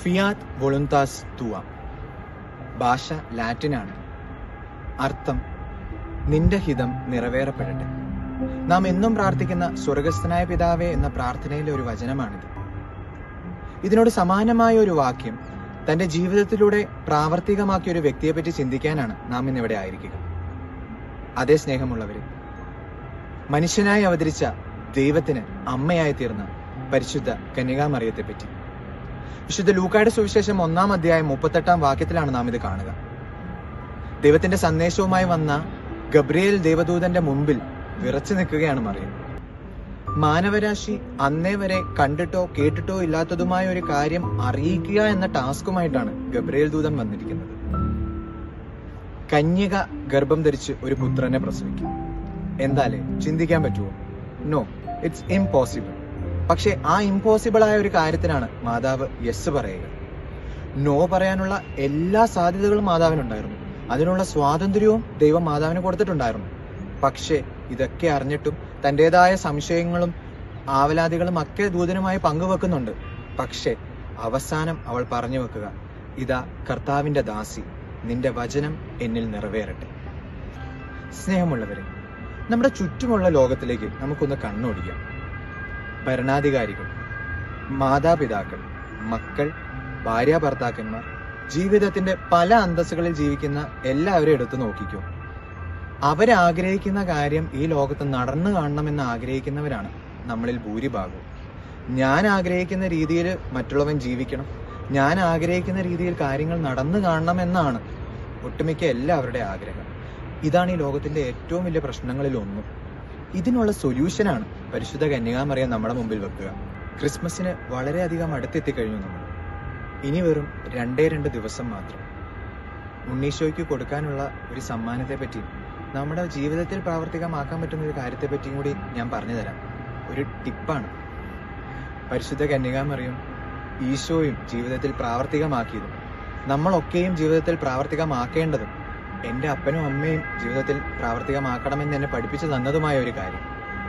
Fiat വോളുന്താസ് തുവ. ഭാഷ ലാറ്റിനാണ്. അർത്ഥം നിന്റെ ഹിതം നിറവേറപ്പെടട്ടെ. നാം എന്നും പ്രാർത്ഥിക്കുന്ന സ്വർഗസ്ഥനായ പിതാവേ എന്ന പ്രാർത്ഥനയിലെ ഒരു വചനമാണിത്. ഇതിനോട് സമാനമായ ഒരു വാക്യം തന്റെ ജീവിതത്തിലൂടെ പ്രാവർത്തികമാക്കിയ ഒരു വ്യക്തിയെപ്പറ്റി ചിന്തിക്കാനാണ് നാം ഇന്നിവിടെ ആയിരിക്കുക. അതേ സ്നേഹമുള്ളവര്, മനുഷ്യനായി അവതരിച്ച ദൈവത്തിന് അമ്മയായി തീർന്ന പരിശുദ്ധ കന്യകാമറിയത്തെപ്പറ്റി വിശുദ്ധ ലൂക്കായുടെ സുവിശേഷം 1-ാം അധ്യായം 38-ാം വാക്യത്തിലാണ് നാം ഇത് കാണുക. ദൈവത്തിന്റെ സന്ദേശവുമായി വന്ന ഗബ്രിയേൽ ദേവദൂതന്റെ മുമ്പിൽ വിറച്ചു നിൽക്കുകയാണ് മറിയം. മാനവരാശി അന്നേ വരെ കണ്ടിട്ടോ കേട്ടിട്ടോ ഇല്ലാത്തതുമായ ഒരു കാര്യം അറിയിക്കുക എന്ന ടാസ്കുമായിട്ടാണ് ഗബ്രിയേൽ ദൂതൻ വന്നിരിക്കുന്നത്. കന്യക ഗർഭം ധരിച്ച് ഒരു പുത്രനെ പ്രസവിക്കും. എന്താലേ ചിന്തിക്കാൻ പറ്റുമോ? No, it's impossible. പക്ഷെ ആ ഇംപോസിബിൾ ആയ ഒരു കാര്യത്തിനാണ് മാതാവ് യെസ് പറയുക. നോ പറയാനുള്ള എല്ലാ സാധ്യതകളും മാതാവിനുണ്ടായിരുന്നു. അതിനുള്ള സ്വാതന്ത്ര്യവും ദൈവം മാതാവിന് കൊടുത്തിട്ടുണ്ടായിരുന്നു. പക്ഷേ ഇതൊക്കെ അറിഞ്ഞിട്ടും തൻ്റെതായ സംശയങ്ങളും ആവലാതികളും ഒക്കെ ദൂതനുമായി പങ്കുവെക്കുന്നുണ്ട്. പക്ഷേ അവസാനം അവൾ പറഞ്ഞു വെക്കുക, ഇതാ കർത്താവിന്റെ ദാസി, നിന്റെ വചനം എന്നിൽ നിറവേറട്ടെ. സ്നേഹമുള്ളവരെ, നമ്മുടെ ചുറ്റുമുള്ള ലോകത്തിലേക്ക് നമുക്കൊന്ന് കണ്ണോടിക്കാം. ഭരണാധികാരികൾ, മാതാപിതാക്കൾ, മക്കൾ, ഭാര്യ ഭർത്താക്കന്മാർ, ജീവിതത്തിന്റെ പല അന്തസ്സുകളിൽ ജീവിക്കുന്ന എല്ലാവരും എടുത്തു നോക്കിക്കോ. അവരാഗ്രഹിക്കുന്ന കാര്യം ഈ ലോകത്ത് നടന്നു കാണണമെന്ന് ആഗ്രഹിക്കുന്നവരാണ് നമ്മളിൽ ഭൂരിഭാഗവും. ഞാൻ ആഗ്രഹിക്കുന്ന രീതിയിൽ മറ്റുള്ളവൻ ജീവിക്കണം, ഞാൻ ആഗ്രഹിക്കുന്ന രീതിയിൽ കാര്യങ്ങൾ നടന്നു കാണണമെന്നാണ് ഒട്ടുമിക്ക എല്ലാവരുടെ ആഗ്രഹം. ഇതാണ് ഈ ലോകത്തിന്റെ ഏറ്റവും വലിയ പ്രശ്നങ്ങളിൽ ഒന്നും. ഇതിനുള്ള സൊല്യൂഷനാണ് പരിശുദ്ധ കന്യകാമറിയം നമ്മുടെ മുമ്പിൽ വെക്കുക. ക്രിസ്മസിന് വളരെയധികം അടുത്തെത്തിക്കഴിഞ്ഞു നമ്മൾ. ഇനി വെറും 2 ദിവസം മാത്രം. ഉണ്ണീശോയ്ക്ക് കൊടുക്കാനുള്ള ഒരു സമ്മാനത്തെ പറ്റി, നമ്മുടെ ജീവിതത്തിൽ പ്രാവർത്തികമാക്കാൻ പറ്റുന്ന ഒരു കാര്യത്തെ പറ്റിയും കൂടി ഞാൻ പറഞ്ഞു തരാം. ഒരു ടിപ്പാണ്. പരിശുദ്ധ കന്യകാമറിയം ഈശോയും ജീവിതത്തിൽ പ്രാവർത്തികമാക്കിയതും നമ്മളൊക്കെയും ജീവിതത്തിൽ പ്രാവർത്തികമാക്കേണ്ടതും എൻ്റെ അപ്പനും അമ്മയും ജീവിതത്തിൽ പ്രാവർത്തികമാക്കണമെന്ന് എന്നെ പഠിപ്പിച്ചു തന്നതുമായ ഒരു കാര്യം,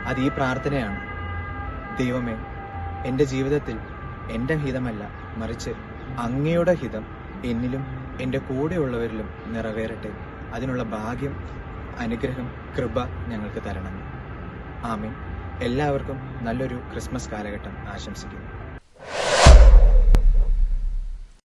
അത് ഈ പ്രാർത്ഥനയാണ്. ദൈവമേ, എൻ്റെ ജീവിതത്തിൽ എൻ്റെ ഹിതമല്ല, മറിച്ച് അങ്ങയുടെ ഹിതം എന്നിലും എൻ്റെ കൂടെയുള്ളവരിലും നിറവേറട്ടെ. അതിനുള്ള ഭാഗ്യം, അനുഗ്രഹം, കൃപ ഞങ്ങൾക്ക് തരണം. ആമേൻ. എല്ലാവർക്കും നല്ലൊരു ക്രിസ്മസ് കാലഘട്ടം ആശംസിക്കുന്നു.